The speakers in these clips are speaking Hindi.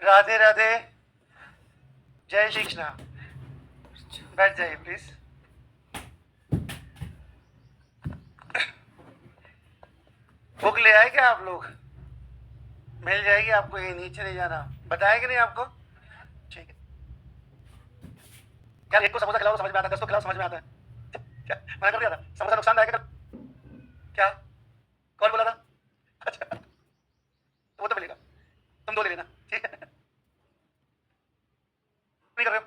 राधे राधे, जय श्री कृष्णा। बैठ जाइए प्लीज। बुक ले आए क्या आप लोग? मिल जाएगी आपको, ये नीचे नहीं जाना। बताया कि नहीं आपको? ठीक है यार, एक को समोसा खिलाओ तो समझ में आता है, 10 को खिलाओ समझ में आता है। क्या मैंने कर दिया था? समोसा नुकसानदायक है क्या? कौन बोला था? अच्छा, तो वो तो मिलेगा, तुम 2 ले लेना, ठीक है? नहीं कर रहे हो?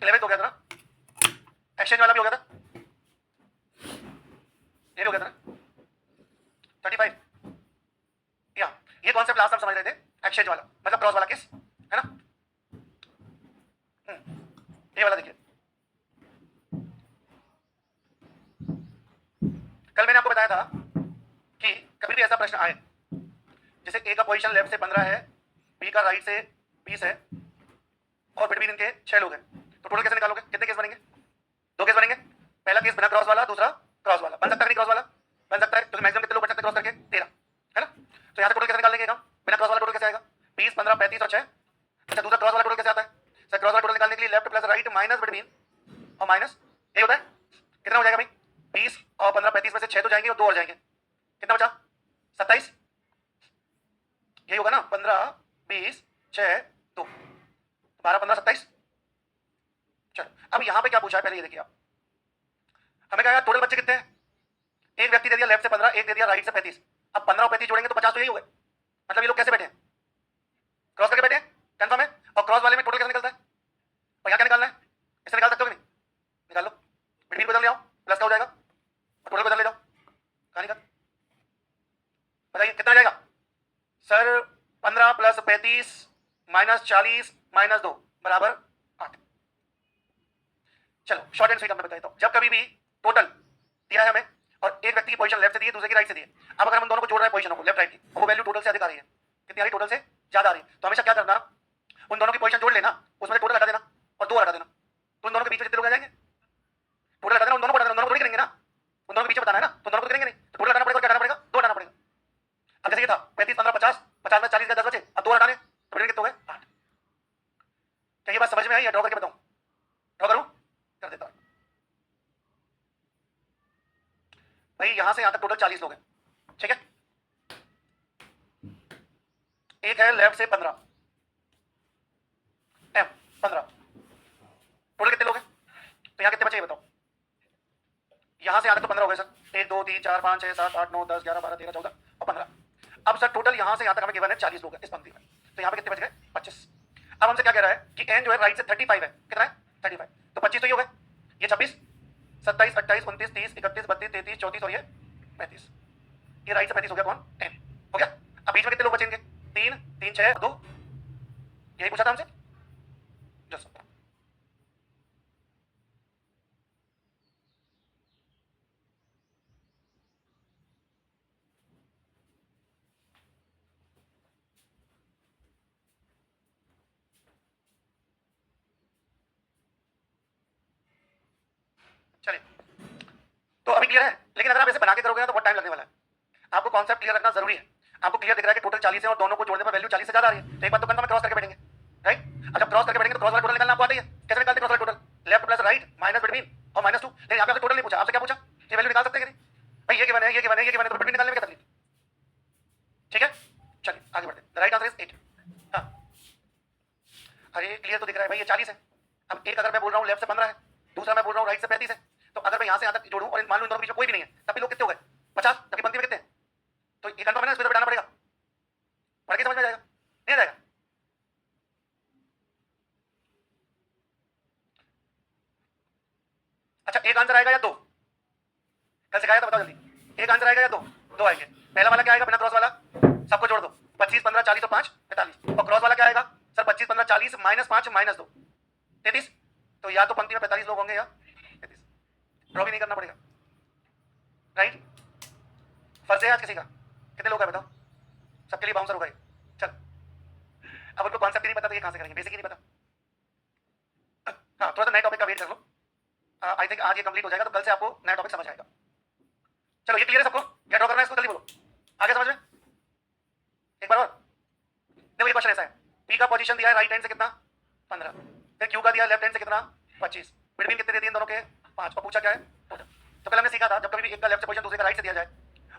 11 हो गया था ना? एक्सचेंज वाला भी हो गया था, ये भी हो गया था ना? 35। या ये कॉन्सेप्ट लास्ट टाइम समझ रहे थे, एक्सचेंज वाला मतलब क्रॉस वाला केस है ना? ये वाला देखिए, कल मैंने आपको बताया था कि कभी भी ऐसा प्रश्न आए जैसे ए का पोजीशन लेफ्ट से 15 है, बी का राइट से 20 है और बिटवीन इनके 6 लोग हैं, तो टोटल कैसे निकालोगे? कितने केस बनेंगे? 2 केस बनेंगे। पहला केस बिना क्रॉस वाला, दूसरा क्रॉस वाला। बन सकता है नहीं क्रॉस वाला? बन सकता है, क्योंकि मैक्सिमम कितने लोग बच सकते हैं क्रॉस करके? 13 है ना? तो यहाँ से टोटल कैसे निकाल लेंगे हम? बिना क्रॉस वाला टोटल कैसे आएगा? 20, 15, 35 और 6। अच्छा, दूसरा क्रॉस वाला टोटल कैसे आता है? सर क्रॉस वाला टोटल निकालने के लिए left plus right minus between और माइनस, यही होता है। कितना हो जाएगा भाई? 20 और 15, 35 में से 6 तो जाएंगे और 2 और जाएंगे, कितना बचा? 27। यही होगा ना? 15, 20, 6, 2, 12, 15, 27। चलो, अब यहाँ पे क्या पूछा है पहले ये देखिए आप। हमें कहा टोटल बच्चे कितने हैं? एक व्यक्ति दे दिया लेफ्ट से 15, एक दे दिया राइट से 35। अब 15 और 35 जोड़ेंगे तो 50 तो यही हो गए। मतलब ये लोग कैसे बैठे हैं? क्रॉस करके बैठे हैं, कंफर्म है। और क्रॉस वाले में टोटल कैसे निकलता है? और यहाँ क्या निकालना है? ऐसे निकाल सकते हो कि नहीं? निकाल लो, बिटवीन बदल ले आओ, प्लस का हो जाएगा और टोटल बदल ले जाओ। कहाँ निकल, बताइए कितना जाएगा? सर 15 प्लस 35 माइनस 40 माइनस 2 बराबर 8। चलो शॉर्ट एंड स्वीट मैं बताता हूँ। जब कभी भी टोटल दिया है हमें और एक व्यक्ति की पोजीशन लेफ्ट से दी है, दूसरे की राइट से दी है, अब अगर हम दोनों को जोड़ रहे हैं पोजीशनों को लेफ्ट राइट की, वो वैल्यू टोटल से अधिक आ रही है, कितनी आ रही? टोटल से ज्यादा आ रही है, तो हमेशा क्या करना? उन दोनों की पोजीशन जोड़ लेना, उसमें टोटल हटा देना और 2 हटा देना, तो उन दोनों के बीच में कितने लोग आ जाएंगे? टोटल हटा देना, उन दोनों को हटा देना, उन दोनों को थोड़ी करेंगे ना, उन दोनों के बीच में बताना है ना, तो दोनों को करेंगे नहीं, तो टोटल हटाना पड़ेगा, क्या हटाना पड़ेगा? 2 हटाना पड़ेगा। अब जैसे ये था 35, 15, 50, 50 में 40 का 10 बचे, अब 2 हटाने तो कितने हो गए? 8। क्या ये बात समझ में आई या ड्रॉ करके बताऊं? ड्रॉ करूं? कर देता हूं भाई। यहां से यहां तक टोटल 40 लोग हैं, ठीक है? एक है लेफ्ट से 15, एम 15, टोटल कितने लोग हैं? तो यहाँ कितने बचे ये बताओ? यहाँ से यहाँ तक तो 15 हो गए सर, 1 2 3 4 5 6 7 8 9 10 11 12 13 14 और 15। अब सर टोटल यहाँ से यहाँ तक हमें गिवन है 40 लोग हैं इस पंक्ति में, तो यहाँ पे कितने बच गए? 25। अब हमसे क्या कह रहा है कि एन जो है राइट से 35 है, कितना है? 35, तो 25 तो ये हो गए, ये 26, 27, 28, 29, 30, 31, 32, 33, 34 और ये 35। ये राइट से 35 हो गया, कौन? एन हो गया। अब बीच में कितने लोग बचेंगे? 3 3 6 2, यही पूछा था हमसे। जस्ट चलिए, तो अभी क्लियर है। लेकिन अगर आप ऐसे बना के करोगे ना तो बहुत टाइम लगने वाला है। आपको कॉन्सेप्ट क्लियर रखना जरूरी है। आपको क्लियर दिख रहा है कि टोटल 40 है और दोनों को जोड़ने पर वैल्यू 40 से ज्यादा आ रही है, तो एक बात तो कंफर्म है, क्रॉस करके बैठेंगे, राइट? अब जब क्रॉस करके बैठेंगे तो क्रॉस वाला टोटल निकालना आपको आता ही है। कैसे निकालते हैं क्रॉस वाला total? Left plus right minus between और माइनस 2। लेकिन यहाँ पे टोटल नहीं पूछा, आपसे क्या पूछा? ये वैल्यू निकाल सकते हैं कि नहीं भाई? ये गिवन है, ये गिवन है, ये गिवन है, तो बिटवीन निकालने में क्या तकलीफ? ठीक है, चलिए आगे बढ़ते हैं। Right answer is 8। हाँ, अरे क्लियर तो दिख रहा है भाई, ये 40 है। अब एक अगर मैं बोल रहा हूँ लेफ्ट से 15 है, दूसरा मैं बोल रहा हूँ राइट से 35 है, तो अगर मैं यहाँ से यहाँ तक जोड़ूं और मान लो इन दोनों के बीच में कोई भी नहीं है, तब भी लोग कितने हो गए? 50, जबकि पंक्ति में कितने हैं? तो ये कंफर्म है ना, इसमें तो बिठाना पड़ेगा। पढ़ के समझ में आ जाएगा, नहीं आ जाएगा? अच्छा, एक आंसर आएगा या 2? कल सिखाया था, बताओ जल्दी। एक आंसर आएगा या 2? 2 आएंगे। पहला वाला क्या आएगा बिना क्रॉस वाला? सबको जोड़ दो, 25 15 40 और 5 45। और क्रॉस वाला क्या आएगा? Sir 25 15 40 minus 5 minus 2 33। तो या तो पंक्ति में 45 लोग होंगे या 33। ड्रॉ भी नहीं करना पड़ेगा, राइट? फर्ज है आज किसी का? कितने लोग हैं बताओ? सबके लिए बाउंसर होगा ये। चल, अब उनको कॉन्सेप्ट नहीं पता तो ये कहां से करेंगे? बेसिक ही नहीं पता। हाँ, थोड़ा सा नए टॉपिक का वेट कर लो। आई थिंक आज ये कंप्लीट हो जाएगा तो कल से आपको नया टॉपिक समझ आएगा। चलो, ये क्लियर है सबको? क्या ड्रॉ करना है इसको? जल्दी बोलो, आगे समझ में? बार और देखो ये क्वेश्चन ऐसा है, पी का पोजीशन दिया है राइट हैंड से कितना 15, फिर क्यू का दिया लेफ्ट हैंड से कितना 25, बिटवीन कितने दे दिए इन दोनों के 5, और पूछा क्या है टोटल। तो कल हमने सीखा था जब कभी भी एक का लेफ्ट से पोजीशन दूसरे का राइट से दिया जाए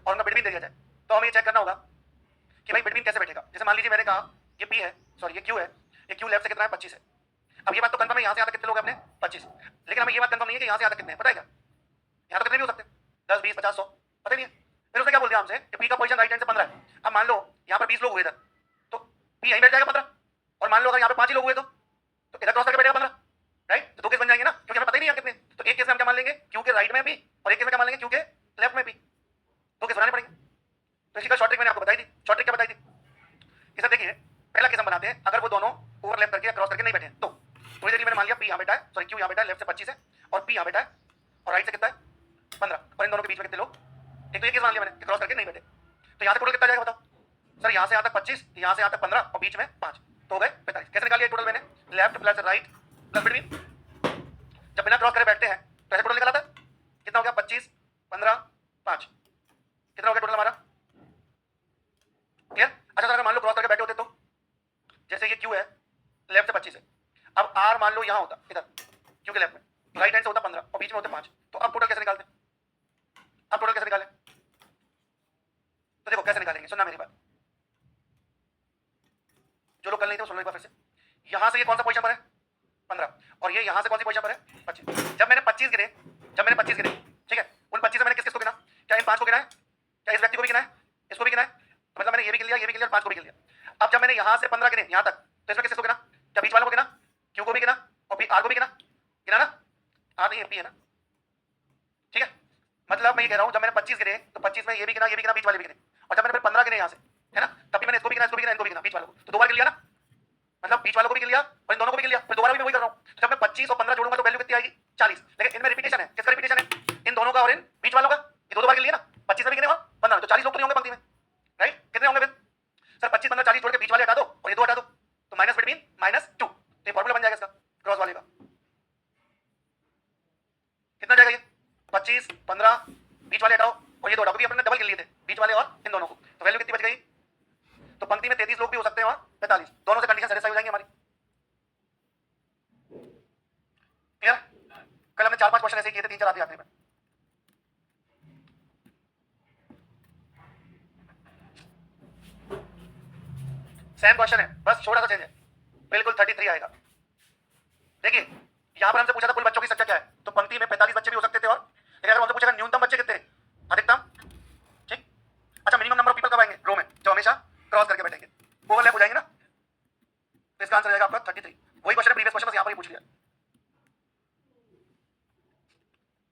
और उनका बिटवीन दे दिया जाए तो हमें ये चेक करना होगा कि भाई बिटवीन कैसे बैठेगा। जैसे मान लीजिए मैंने कहा ये पी है, सॉरी ये क्यू है, ये क्यू लेफ्ट से कितना है 25 है। अब ये बात तो कंफर्म है यहाँ से यहाँ तक कितने लोग हैं अपने 25, लेकिन हमें ये बात कंफर्म नहीं है कि यहाँ से यहाँ तक कितने हैं, पता है क्या यहाँ तो कितने भी हो सकते हैं 10 20 50 100 पता नहीं है। फिर उसने क्या बोल दिया हमसे कि पी का पोजीशन राइट हैंड से 15 है। अब मान लो यहाँ पर 20 लोग हुए इधर तो पी यहीं बैठ जाएगा 15, और मान लो अगर यहाँ पे 5 ही लोग हुए तो इधर क्रॉस करके बैठेगा 15, राइट। तो दो केस बन जाएंगे ना, क्योंकि हमें पता ही नहीं है कितने। तो एक केस में हम क्या मान लेंगे क्यू के राइट में भी, और एक केस में क्या मान लेंगे क्यू के लेफ्ट में भी, दो केस बनाने पड़ेंगे। तो इसकी शॉर्ट ट्रिक मैंने आपको बताई थी। शॉर्ट ट्रिक क्या बताई थी, इसे देखिए पहला केस हम बनाते हैं अगर वो दोनों ओवरलैप करके या क्रॉस करके नहीं बैठे तो थोड़ी देर मैंने मान लिया पी यहाँ बैठा है, सॉरी क्यू यहाँ बैठा है लेफ्ट से 25 है, और पी यहाँ बैठा है और राइट से कितना है 15, और इन दोनों के बीच में कितने लोग, एक तो ये केस मान लिया मैंने क्रॉस करके नहीं बैठे। तो यहाँ से टोटल कितना जाएगा बताओ सर, यहाँ से यहाँ तक 25, यहाँ से यहाँ तक 15 और बीच में 5, तो हो गए 45। कैसे निकाल लिया टोटल मैंने, left plus right plus between. जब बिना क्रॉस करे बैठते हैं तो ऐसे टोटल निकाला था कितना हो गया 25 15 5, कितना हो गया टोटल हमारा, क्लियर। अच्छा सर अगर मान लो क्रॉस करके बैठे होते तो जैसे ये क्यू है लेफ्ट से 25 है, अब आर मान लो यहाँ होता इधर क्यू के लेफ्ट में, राइट हैंड से होता 15 और बीच में होते 5, तो अब टोटल कैसे निकालते, अब टोटल कैसे निकालें, तो देखो कैसे निकालेंगे, सुनना मेरी बात, जो लोग कल नहीं थे सुन लो एक बार फिर से। यहां से ये कौन सा पोजीशन पर है 15, और ये यहां से कौन सी पोजीशन पर है 25। जब मैंने 25 गिने, ठीक है, उन 25 से मैंने किस किस को गिना, क्या इन 5 को गिना है, क्या इस व्यक्ति को भी गिना है, इसको भी गिना है, तो मतलब मैंने ये भी गिन लिया, ये भी गिन लिया, 5 को भी गिन लिया। अब जब मैंने यहां से 15 गिने यहां तक, तो इसमें किस किस को गिना, क्या बीच वालों को गिना, क्यू को भी गिना और पी आर को भी गिना, गिना ना, आर नहीं पी है ना, ठीक है। मतलब मैं ये कह रहा हूं जब मैंने 25 गिने तो 25 में ये भी गिना बीच वाले भी गिने, और जब मैंने फिर 15 गिने यहां से, है ना, तभी मैंने इसको भी गिना इनको भी गिना बीच वालों को, तो दो बार गिन लिया ना, मतलब बीच वालों को भी गिन लिया और इन दोनों को भी गिन लिया, फिर दोबारा भी मैं वही कर रहा हूं। तो जब मैं 25 और 15 जोड़ूंगा तो वैल्यू कितनी आएगी 40, लेकिन इनमें रिपीटेशन है, किसका रिपीटेशन है, इन दोनों का और इन बीच वालों का, ये दो बार गिन लिया ना, 25 में भी गिने और 15 में, तो 40 लोग तो नहीं होंगे पंक्ति में, राइट। कितने होंगे फिर सर 25 15 40 जोड़ के बीच वाले हटा दो और ये दो हटा दो, तो माइनस बिटवीन -2, तो ये फॉर्मूला बन जाएगा इसका क्रॉस वाले का, कितना जाएगा ये 25 15 बीच वाले हटाओ और ये दो हटाओ, क्योंकि अपने डबल गिन लिए थे बीच वाले और इन दोनों को, तो वैल्यू कितनी बच गई, तो पंक्ति में 33 लोग भी हो सकते हैं और 45, दोनों से कंडीशन सेटिस्फाई हो जाएंगी हमारी, क्लियर। कल हमने 4-5 क्वेश्चन ऐसे किए थे, 3-4 आते आखिरी में। सेम क्वेश्चन है, बस छोटा सा चेंज है, बिल्कुल 33 आएगा। देखिए यहां पर हमसे पूछा था कुल बच्चों की संख्या क्या है, तो पंक्ति में 45 बच्चे भी हो सकते थे, और लेकिन अगर हमसे पूछेगा न्यूनतम बच्चे कितने, अधिकतम, ठीक। अच्छा मिनिमम नंबर ऑफ पीपल कब आएंगे रो में, जो हमेशा क्रॉस करके बैठेंगे, ओवरलैप हो जाएंगे ना, तो इसका आंसर रहेगा आपका 33। वही क्वेश्चन प्रीवियस क्वेश्चन बस यहां पर ही पूछ लिया,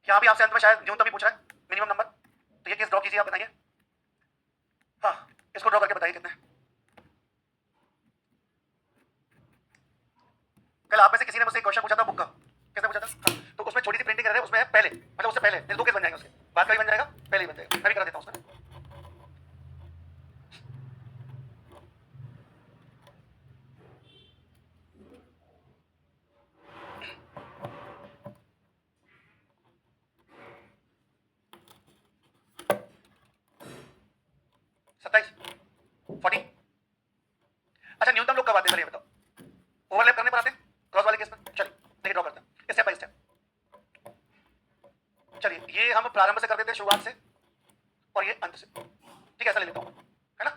यहां भी आपसे अंत में शायद न्यूनतम ही पूछ रहा है मिनिमम नंबर, तो ये केस ड्रॉ कीजिए आप, बताइए, हाँ इसको ड्रॉ करके बताइए कितने। कल आप में से किसी ने मुझसे एक क्वेश्चन पूछा था बुक का, किसने पूछा था, हाँ, तो उसमें छोटी सी प्रिंटिंग कर रहे हैं, उसमें है पहले, मतलब उससे पहले, दो केस बन जाएंगे उसके बाद का भी बन जाएगा, पहले ही बन जाएगा, मैं भी करा देता हूं उसमें। अच्छा न्यूनतम लोग कब आते हैं ये बताओ, ओवरलैप करने पर आते हैं क्रॉस वाले केस में। चलिए देखिए ड्रॉ करते हैं स्टेप बाय स्टेप। चलिए ये हम प्रारंभ से कर देते हैं, शुरुआत से, और ये अंत से, ठीक है ऐसा ले लेता हूं, है ना।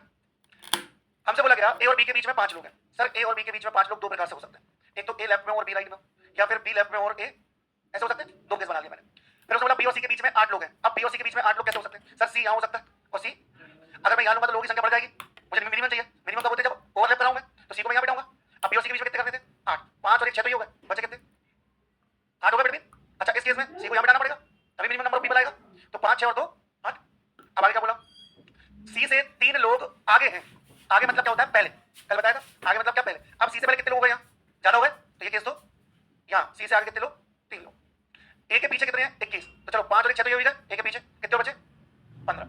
हमसे बोला गया ए और बी के बीच में 5 लोग हैं। सर ए और बी के बीच में 5 लोग दो प्रकार से हो सकते हैं, एक तो ए लेफ्ट में और बी राइट में, या फिर बी लेफ्ट में और ए, ऐसे हो सकते हैं, दो केस बना लिया मैंने। फिर उसने बोला बी और सी के बीच में 8 लोग हैं। अब बी और सी के बीच में 8 लोग कैसे हो सकते हैं, सर सी यहाँ हो सकता है और सी, अगर मैं यहाँ लूंगा तो लोगों की संख्या बढ़ जाएगी, मुझे मिनिमम चाहिए, मिनिमम कब होते हैं जब ओवरलैप कराऊं मैं, तो सी को मैं यहाँ बैठाऊंगा। अब बी और सी के बीच में कितने करने थे 8, 5 और 1 6 तो ही हो गए, बचे कितने 8 हो गए बिटवीन। अच्छा इस केस में सी को यहाँ बैठाना पड़ेगा तभी मिनिमम नंबर ऑफ पीपल आएगा, तो 5 6 और 2 8। अब आगे क्या बोला, सी से 3 लोग आगे हैं, आगे मतलब क्या होता है पहले, कल बताया था आगे मतलब क्या पहले। अब सी से पहले कितने लोग हो गए, यहाँ ज्यादा हो गए, तो ये केस तो यहाँ सी से आगे कितने लोग 3 लोग, ए के पीछे कितने हैं 21, तो चलो 5 और 1 6 तो ये हो गए, ए के पीछे कितने बचे 15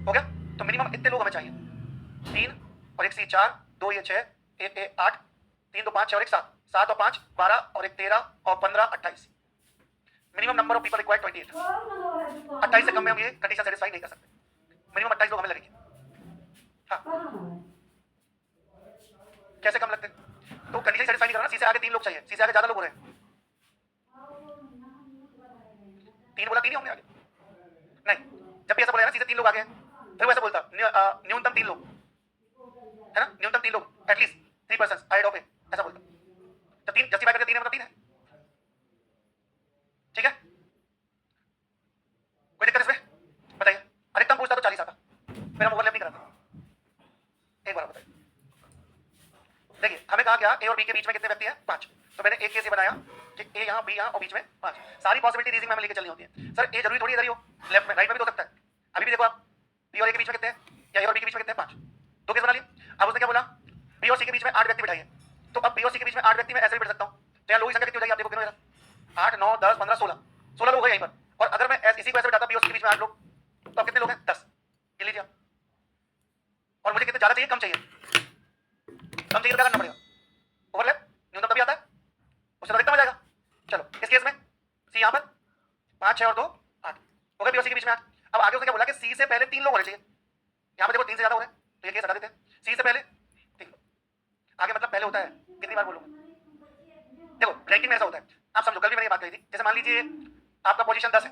हो गया, तो मिनिमम इतने लोग हमें चाहिए, 3 और 1 सी 4, 2 ये 6, 1 ए 8, 3 2 5 6 और 1 7, 7 और 5 12 और 1 13 और 15 28, minimum number of people required 28। 28 से कम में हम ये कंडीशन सेटिस्फाई नहीं कर सकते, मिनिमम 28 लोग हमें लगेंगे। हाँ कैसे कम लगते? तो कंडीशन सेटिस्फाई नहीं कर रहा ना, सी से आगे 3 लोग चाहिए, सी से आगे ज्यादा लोग हो रहे हैं। 3 बोला 3 ही होंगे आगे, नहीं जब भी ऐसा बोला ना सी से 3 लोग आगे हैं, फिर वैसे बोलता न्यूनतम 3 लोग है ना, न्यूनतम 3 लोग, एटलीस्ट 3 पर्सन अहेड ऑफ ए, ऐसा बोलता। जब 3 जस्टिफाई करके 3 है मतलब 3 है, ठीक है? कोई दिक्कत इसमें? बताइए। अधिकतम पूछता तो 40 आता, फिर हम ओवरलैप नहीं कराते। एक बार बताइए। देखिए हमें कहा क्या, ए और बी के बीच में कितने व्यक्ति हैं? 5। तो मैंने एक केस ये बनाया कि ए यहाँ, बी यहाँ और बीच में 5। सारी पॉसिबिलिटी रीजनिंग में हमें लेके चलनी होती है। सर ए जरूरी थोड़ी इधर ही हो, लेफ्ट में, राइट में भी हो सकता है। अभी भी देखो आप, बी और ए के बीच में कितने हैं, या ए और बी के बीच में कितने हैं? 5। 2 केस बना लिए। अब उसने क्या बोला, बी और सी के बीच में 8 व्यक्ति बिठाइए। तो अब बी और सी के बीच में 8 व्यक्ति में ऐसे भी बिठा सकता हूँ। तो यहाँ लोगों की संख्या कितनी हो जाएगी आप देखो, कितने 8 9 10 15 16 16 लोग हैं यहीं पर। और अगर मैं इसी को ऐसे बिठाता बी और सी के बीच में 8 लोग, तो अब कितने लोग हैं? 10। गिन लीजिए आप। और मुझे कितने ज्यादा चाहिए, कम चाहिए? कम चाहिए तो क्या करना पड़ेगा? ओवरलैप, न्यूनतम तभी आता है, उससे अधिकतम आ जाएगा। चलो इस केस में सी यहाँ पर 5 6 और 2 8 हो गए, बी और सी के बीच में 8। अब आगे उसने क्या बोला कि सी से पहले 3 लोग होने चाहिए। यहाँ पर देखो 3 से ज्यादा हो रहे हैं, तो ये केस हटा देते हैं। सी से पहले 3 लोग, आगे मतलब पहले होता है, कितनी बार बोलूंगा? देखो रैंकिंग में ऐसा होता है, आप समझो, कल भी मैंने ये बात कही थी। जैसे मान लीजिए आपका पोजीशन 10 है,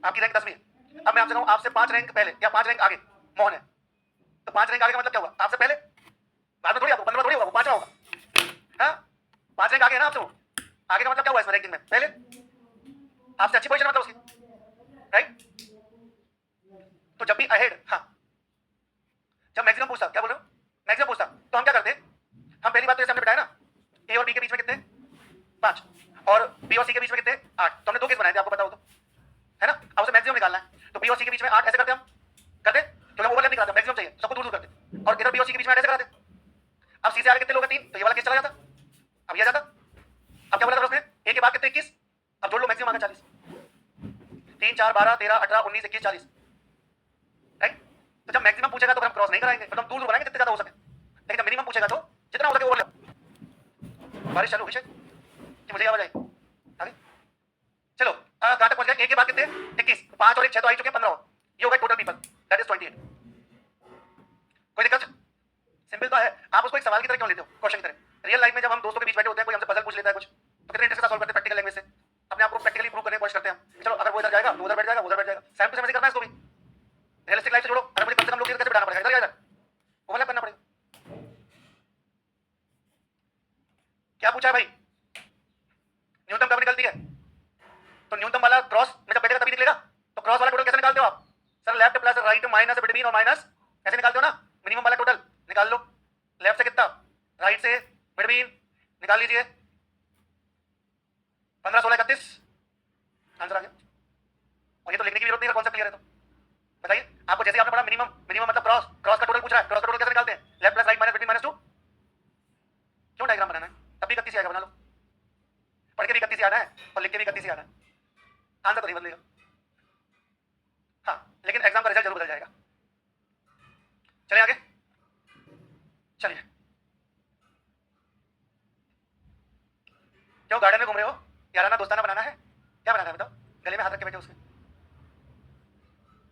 आपकी रैंक 10 में है। अब मैं आपसे कहूँ आपसे 5 रैंक पहले या 5 रैंक आगे मोहन है, तो 5 रैंक आगे का मतलब क्या हुआ? आपसे पहले, बाद में थोड़ी आपको 15 थोड़ी होगा, वो 5वां होगा। हाँ 5 रैंक आगे है ना आपसे, वो आगे का मतलब क्या हुआ इसमें रैंकिंग में? पहले आपसे अच्छी पोजीशन मतलब उसकी, राइट? तो जब भी अहेड, हाँ जब मैक्सिमम पूछता, क्या बोल रहे हो? मैक्सिमम पूछता तो हम क्या करते? हम पहली बात तो जैसे हमने बताया ना, ए और बी के बीच में कितने? 5 और बी और सी के बीच में कितने? 8। तो हमने 2 केस बनाए थे, आपको पता हो तो, है ना? अब उसे मैक्सिमम निकालना है, तो बी और सी के बीच में 8 ऐसे करते हम, करते क्योंकि हम ओवरलैप नहीं कराते, मैक्सिमम चाहिए, सबको दूर दूर करते। और इधर बी और सी के बीच में 8 ऐसे कराते। अब सी से आगे कितने लोग हैं? 3, तो ये वाला केस चला जाता, अब ये आ जाता। अब क्या बोला था उसने? ए के बाद कितने? 21। अब जोड़ लो, मैक्सिमम आ गया 40। 3 4 12 13 18 19 21 40, राइट? तो जब मैक्सिमम पूछेगा तो हम क्रॉस नहीं कराएंगे, मतलब दूर दूर बनाएंगे जितने ज्यादा हो सके। लेकिन जब मिनिमम पूछेगा तो जितना हो सके ओवरलैप। बारिश चालू विषय कि मुझे आवाज आई आगे? चलो कहां तक पहुंच गए? ए के बाद कितने? 21। 5 और 1 6 तो आ ही चुके हैं, 15 ये हो गए टोटल पीपल, दैट इज 28। कोई दिक्कत? सिंपल तो है। आप उसको एक सवाल की तरह क्यों लेते हो, क्वेश्चन की तरह? रियल लाइफ में जब हम दोस्तों के बीच बैठे होते हैं, कोई हमसे पजल पूछ लेता है कुछ, तो कितने इंटरेस्ट से सॉल्व करते हैं प्रैक्टिकल लैंग्वेज से, अपने आप को प्रैक्टिकली प्रूव करने की कोशिश करते हैं। चलो अगर वो इधर जाएगा तो उधर बैठ जाएगा, उधर बैठ जाएगा, सेम टू सेम ऐसे करना है इसको भी। रियलिस्टिक लाइफ से जोड़ो, अगर मुझे कम से कम लोग कैसे बिठाना पड़ेगा, इधर या इधर, ओवरलैप करना पड़ेगा। क्या पूछा है भाई? न्यूनतम कब निकलती है? तो न्यूनतम वाला क्रॉस में जब बैठेगा तभी निकलेगा। तो क्रॉस वाला टोटल कैसे निकालते हो आप? Sir left plus right minus between और माइनस ऐसे निकालते हो ना। मिनिमम वाला टोटल निकाल लो, लेफ्ट से कितना, राइट से बिटवीन निकाल लीजिए, 15 16 31 आंसर आ गया। और ये तो लिखने की जरूरत नहीं है, कॉन्सेप्ट क्लियर है। तो बताइए आपको, जैसे आपने पढ़ा मिनिमम, मिनिमम मतलब क्रॉस, क्रॉस का टोटल पूछ रहा है, क्रॉस का टोटल कैसे निकालते हैं? Left plus right minus between minus 2। क्यों डायग्राम बनाना है? तब भी 31 आएगा, बना लो। पढ़ के भी 31 आना है और लिख के भी 31 आना है, आंसर तो नहीं बदलेगा। हाँ लेकिन एग्जाम का रिजल्ट जरूर बदल जाएगा। चलिए आगे, चलिए। क्यों गार्डन में घूम रहे हो? याराना दोस्ताना बनाना है? क्या बनाना है बताओ? गले में हाथ रख के बैठे उसके।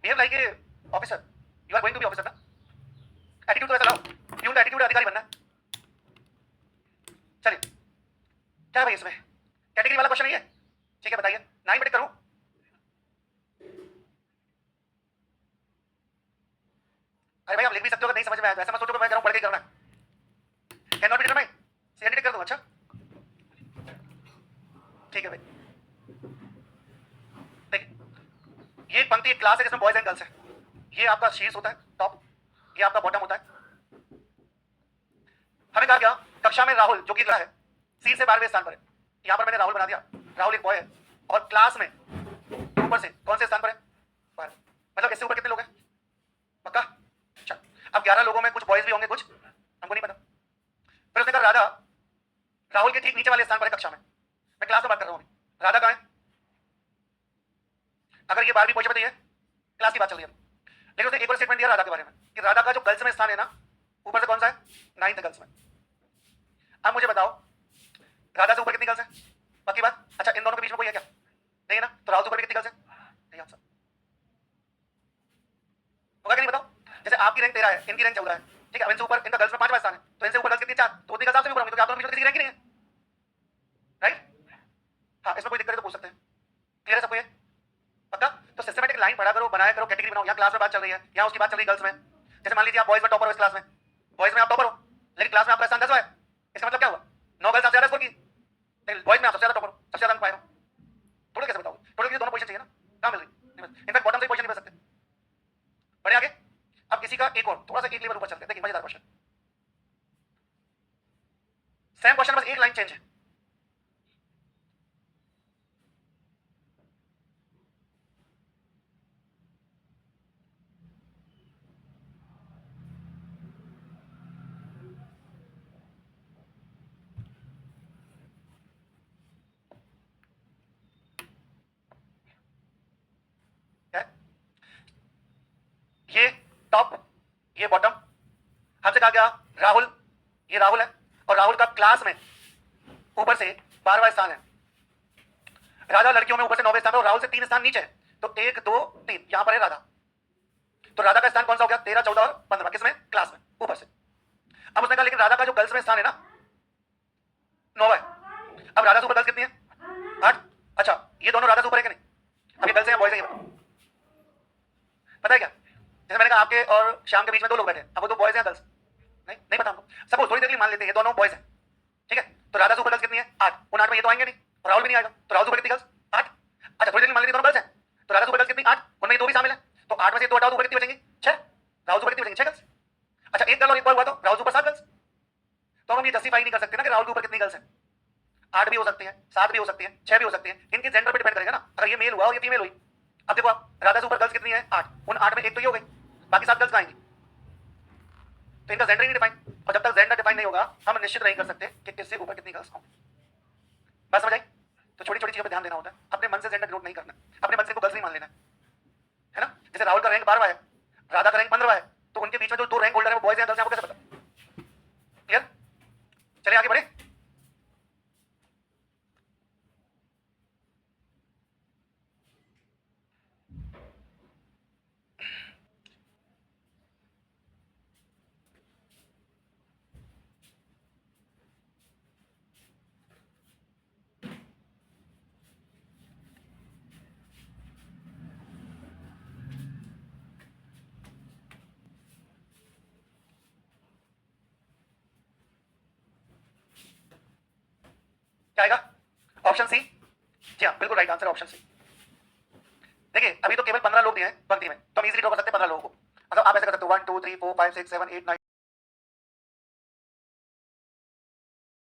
Behave like a officer, you are going to be officer ना। एटीट्यूड तो ऐसा लाओ, प्यून का एटीट्यूड अधिकारी बनना है। चलिए क्या है भाई इसमें? कैटेगरी वाला क्वेश्चन नहीं है, ठीक है बताइए। 9 मिनट करूं? अरे भाई आप लिख भी सकते हो, नहीं समझ में आया तो ऐसा मत सोचो कि मैं कह रहा हूं पढ़ के करना है। Can not be determined, C&D कर दूं? अच्छा ठीक है भाई। देखिए ये पंक्ति एक क्लास है जिसमें बॉयज एंड गर्ल्स है। ये आपका शीर्ष होता है, टॉप, ये आपका बॉटम होता है। हमें कहा गया कक्षा में राहुल जो कि है सी से 12वें स्थान पर है, यहां पर मैंने राहुल बना दिया। राहुल एक बॉय है और क्लास में ऊपर से कौन से स्थान पर है? 12। मतलब इससे ऊपर कितने लोग हैं? पक्का? अच्छा अब 11 लोगों में कुछ बॉयज भी होंगे, कुछ हमको नहीं पता। फिर उसने कहा राधा राहुल के ठीक नीचे वाले स्थान पर है कक्षा में। मैं क्लास में बात कर रहा हूं, राधा कहां है? अगर ये 12वीं पोजीशन पे है, क्लास की बात चल रही है, लेकिन उसने एक और स्टेटमेंट दिया राधा के बारे में कि राधा का जो गर्ल्स में स्थान है ना, ऊपर से कौन सा है? 9th गर्ल्स में। अब मुझे बताओ राधा से ऊपर कितनी गर्ल्स है? बाकी बात, अच्छा इन दोनों के बीच में कोई है क्या? नहीं है ना, तो राहुल से ऊपर कितनी गर्ल्स है? नहीं आंसर होगा कि नहीं बताओ? जैसे आपकी रैंक 13 है, इनकी रैंक 14 है, ठीक है, अब इनसे ऊपर इनका गर्ल्स में 5 स्थान है, तो इनसे ऊपर गर्ल्स कितनी 4, तो उतनी गर्ल्स आपसे भी ऊपर होंगे, क्योंकि आप दोनों बीच में किसी की रैंक ही नहीं है, राइट? हाँ, इसमें कोई दिक्कत है तो पूछ सकते हैं। क्लियर है सबको ये? पक्का? तो सिस्टमैटिक लाइन पढ़ा करो, बनाया करो, कैटेगरी बनाओ। यहाँ क्लास में बात चल रही है, यहाँ उसकी बात चल रही है गर्ल्स में। जैसे मान लीजिए आप बॉयज में टॉपर हो इस क्लास में, बॉयज में आप टॉपर हो, लेकिन क्लास में आपका स्थान 10वां है, इसका मतलब क्या हुआ? 9 गर्ल्स आपसे ज्यादा स्कोर की, लेकिन बॉयज में आप सबसे ज्यादा टॉपर हो, सबसे ज्यादा अंक पाए हो। टोटल कैसे बताओगे? टोटल के लिए दोनों पोजीशन चाहिए ना, कहाँ मिल रही? इनफैक्ट बॉटम से पोजीशन नहीं मिल सकते। बढ़े आगे। अब किसी का एक और थोड़ा सा एक लेवल ऊपर चलते हैं, देखिए मजेदार क्वेश्चन। सेम क्वेश्चन, बस एक लाइन चेंज है। ये टॉप, ये बॉटम। हमसे कहा गया राहुल, ये राहुल है, और राहुल का क्लास में ऊपर से 12वां स्थान है। राधा लड़कियों में ऊपर से 9वें स्थान है, और राहुल से 3 स्थान नीचे है, तो 1 2 3 यहां पर है राधा। तो राधा का स्थान कौन सा हो गया? 13 14 और 15, किसमें? क्लास में, ऊपर से। अब उसने कहा लेकिन राधा का जो गर्ल्स में स्थान है ना 9वां है। अब राधा से ऊपर गर्ल्स कितनी है? 8। अच्छा, ये दोनों राधा से ऊपर है कि नहीं? अब ये गर्ल्स है या बॉयज है, ये बताओ। पता है क्या? जैसे मैंने कहा आपके और श्याम के बीच में 2 लोग बैठे, अब वो 2 बॉयज हैं गर्ल्स? नहीं, नहीं पता हमको। सपोज थोड़ी देर के लिए मान लेते हैं ये दोनों बॉयज हैं, ठीक है? तो राधा से ऊपर गर्ल्स कितनी है? 8। उन 8 में ये तो आएंगे नहीं, और राहुल भी नहीं आएगा, तो राहुल से ऊपर कितनी गर्ल्स? 8। अच्छा, थोड़ी देर मान लेते दोनों गर्ल्स हैं, तो राधा से ऊपर गर्ल्स कितनी? 8। उनमें ये 2 भी शामिल है, तो 8 में से 2 हटाओ तो ऊपर कितनी बचेंगी? 6। राहुल से ऊपर कितनी बचेंगी? 6 गर्ल्स। अच्छा, एक गर्ल और एक बॉय हुआ तो राहुल से ऊपर 7 गर्ल्स। तो हम ये जस्टिफाई नहीं कर सकते ना कि राहुल के ऊपर कितनी गर्ल्स हैं। 8 भी हो सकती है, 7 भी हो सकती है, 6 भी हो सकती है, इनके जेंडर पर डिपेंड करेगा ना। अगर ये मेल हुआ और ये फीमेल हुई, अब देखो आप, राधा से ऊपर गर्ल्स कितनी है? 8। उन 8 में एक तो ये हो गई, बाकी 7 गर्ल्स आएंगी, तो इनका जेंडर ही नहीं डिफाइन। और जब तक जेंडर डिफाइन नहीं होगा हम निश्चित नहीं कर सकते कि किससे ऊपर कितनी गर्ल्स होंगी। बात समझ आई? तो छोटी छोटी चीजों पर ध्यान देना होता है, अपने मन से जेंडर नोट नहीं करना, अपने मन से गर्ल्स नहीं मान लेना है ना। जैसे राहुल का रैंक 12वां है, राधा का रैंक 15वां है, तो उनके बीच में जो 2 रैंक होल्डर है वो बॉयज हैं गर्ल्स हैं, आपको कैसे पता? क्लियर? चलिए आगे बढ़े। क्या आएगा? Option C. जी हाँ, बिल्कुल राइट आंसर ऑप्शन सी। देखिए अभी तो केवल 15 लोग दिए हैं पंक्ति में, तो हम इजीली ड्रॉ कर सकते हैं 15 लोगों को। मतलब आप ऐसे कर सकते हो 1 2 3 4 5 6 7 8 9